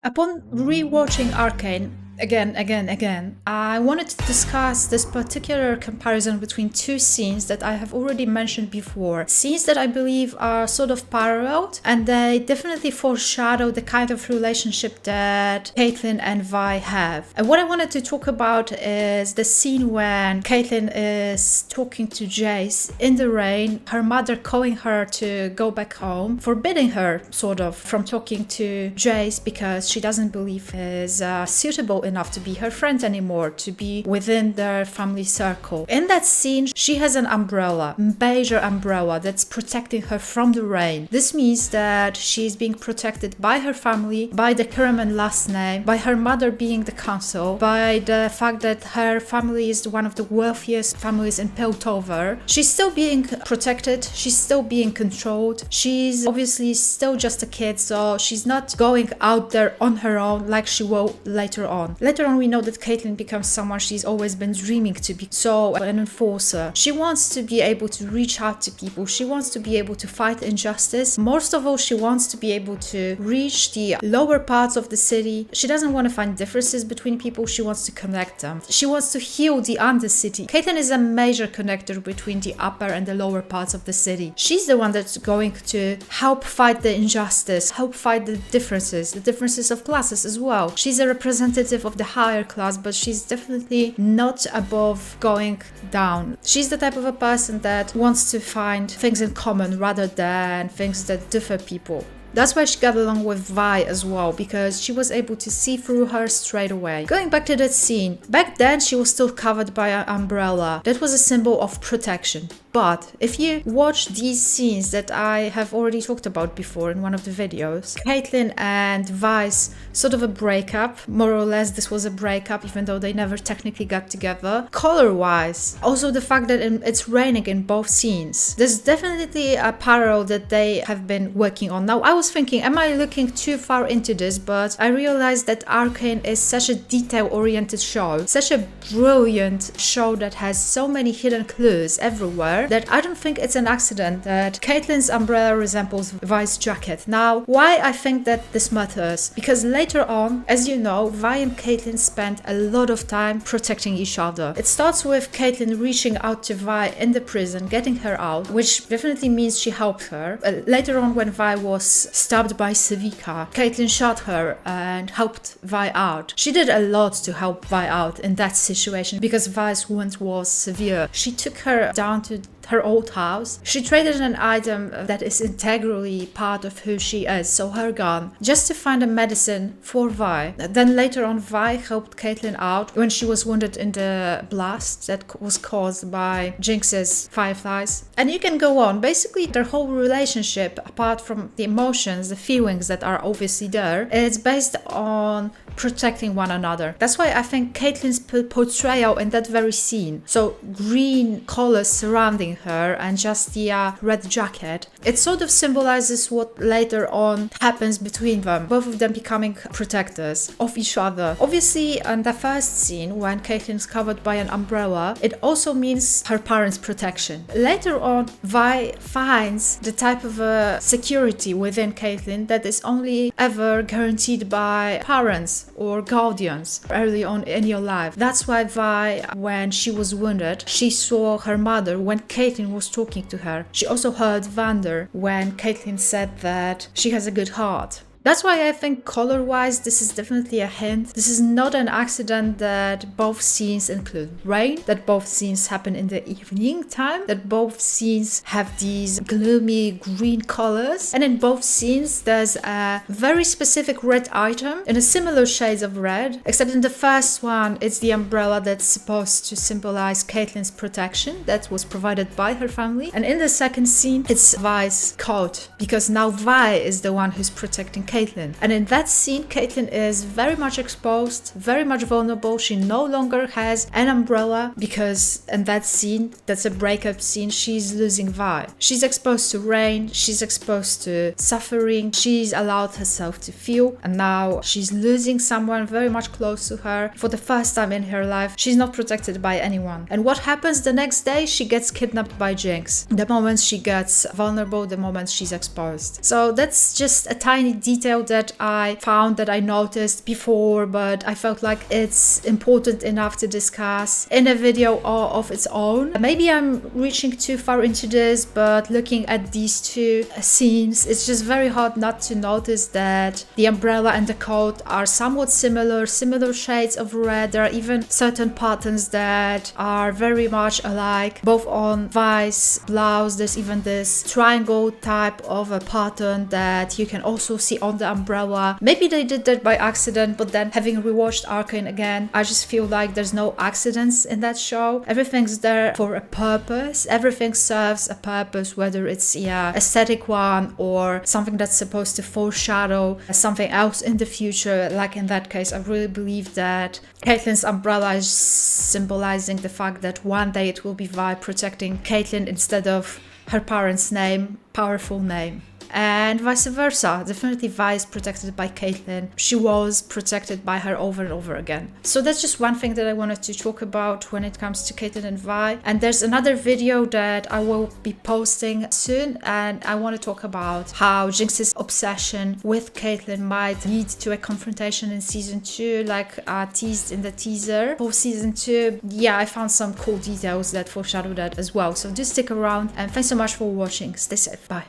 Upon rewatching Arcane again, I wanted to discuss this particular comparison between two scenes that I have already mentioned before. Scenes that I believe are sort of paralleled, and they definitely foreshadow the kind of relationship that Caitlyn and Vi have. And what I wanted to talk about is the scene when Caitlyn is talking to Dayz in the rain, her mother calling her to go back home, forbidding her sort of from talking to Dayz because she doesn't believe is suitable enough to be her friend anymore, to be within their family circle. In that scene, she has an umbrella, major umbrella, that's protecting her from the rain. This means that she's being protected by her family, by the Karaman last name, by her mother being the council, by the fact that her family is one of the wealthiest families in Piltover. She's still being protected, she's still being controlled, she's obviously still just a kid, so she's not going out there on her own like she will later on. Later on, we know that Caitlyn becomes someone she's always been dreaming to be, so an enforcer. She wants to be able to reach out to people. She wants to be able to fight injustice. Most of all, she wants to be able to reach the lower parts of the city. She doesn't want to find differences between people. She wants to connect them. She wants to heal the undercity. Caitlyn is a major connector between the upper and the lower parts of the city. She's the one that's going to help fight the injustice, help fight the differences of classes as well. She's a representative of the higher class, but she's definitely not above going down. She's the type of a person that wants to find things in common rather than things that differ people. That's why she got along with Vi as well, because she was able to see through her straight away. Going back to that scene, back then she was still covered by an umbrella. That was a symbol of protection. But if you watch these scenes that I have already talked about before in one of the videos, Caitlyn and Vi's sort of a breakup, more or less this was a breakup even though they never technically got together. Color-wise, also the fact that it's raining in both scenes. There's definitely a parallel that they have been working on. Now I was thinking, am I looking too far into this? But I realized that Arcane is such a detail-oriented show, such a brilliant show that has so many hidden clues everywhere, that I don't think it's an accident that Caitlyn's umbrella resembles Vi's jacket. Now, why I think that this matters? Because later on, as you know, Vi and Caitlyn spend a lot of time protecting each other. It starts with Caitlyn reaching out to Vi in the prison, getting her out, which definitely means she helped her. Later on, when Vi was stabbed by Civica, Caitlyn shot her and helped Vi out. She did a lot to help Vi out in that situation because Vi's wound was severe. She took her down to her old house. She traded an item that is integrally part of who she is, so her gun, just to find a medicine for Vi. Then later on, Vi helped Caitlyn out when she was wounded in the blast that was caused by Jinx's fireflies. And you can go on. Basically, their whole relationship, apart from the emotions, the feelings that are obviously there, it's based on protecting one another. That's why I think Caitlyn's portrayal in that very scene, so green colors surrounding her and just the red jacket, it sort of symbolizes what later on happens between them, both of them becoming protectors of each other. Obviously, in the first scene, when Caitlyn's covered by an umbrella, it also means her parents' protection. Later on, Vi finds the type of security within Caitlyn that is only ever guaranteed by parents or guardians early on in your life. That's why Vi, when she was wounded, she saw her mother when Caitlyn was talking to her. She also heard Vander when Caitlyn said that she has a good heart. That's why I think color-wise this is definitely a hint. This is not an accident that both scenes include rain, that both scenes happen in the evening time, that both scenes have these gloomy green colors, and in both scenes there's a very specific red item in a similar shades of red, except in the first one it's the umbrella that's supposed to symbolize Caitlyn's protection that was provided by her family, and in the second scene it's Vi's coat, because now Vi is the one who's protecting Caitlyn. And in that scene, Caitlyn is very much exposed, very much vulnerable. She no longer has an umbrella because in that scene, that's a breakup scene, she's losing Vi. She's exposed to rain, she's exposed to suffering, she's allowed herself to feel, and now she's losing someone very much close to her for the first time in her life. She's not protected by anyone. And what happens the next day? She gets kidnapped by Jinx. The moment she gets vulnerable, the moment she's exposed. So that's just a tiny detail detail that I found, that I noticed before, but I felt like it's important enough to discuss in a video of its own. Maybe I'm reaching too far into this, but looking at these two scenes, it's just very hard not to notice that the umbrella and the coat are somewhat similar shades of red. There are even certain patterns that are very much alike, both on Vi's blouse. There's even this triangle type of a pattern that you can also see on the umbrella. Maybe they did that by accident, but then having rewatched Arcane again, I just feel like there's no accidents in that show. Everything's there for a purpose. Everything serves a purpose, whether it's aesthetic one or something that's supposed to foreshadow something else in the future. Like in that case, I really believe that Caitlyn's umbrella is symbolizing the fact that one day it will be Vi protecting Caitlyn instead of her parents' powerful name. And vice versa. Definitely Vi is protected by Caitlyn. She was protected by her over and over again. So that's just one thing that I wanted to talk about when it comes to Caitlyn and Vi. And there's another video that I will be posting soon, and I want to talk about how Jinx's obsession with Caitlyn might lead to a confrontation in season 2, like teased in the teaser for season 2. Yeah, I found some cool details that foreshadow that as well. So do stick around, and thanks so much for watching. Stay safe. Bye.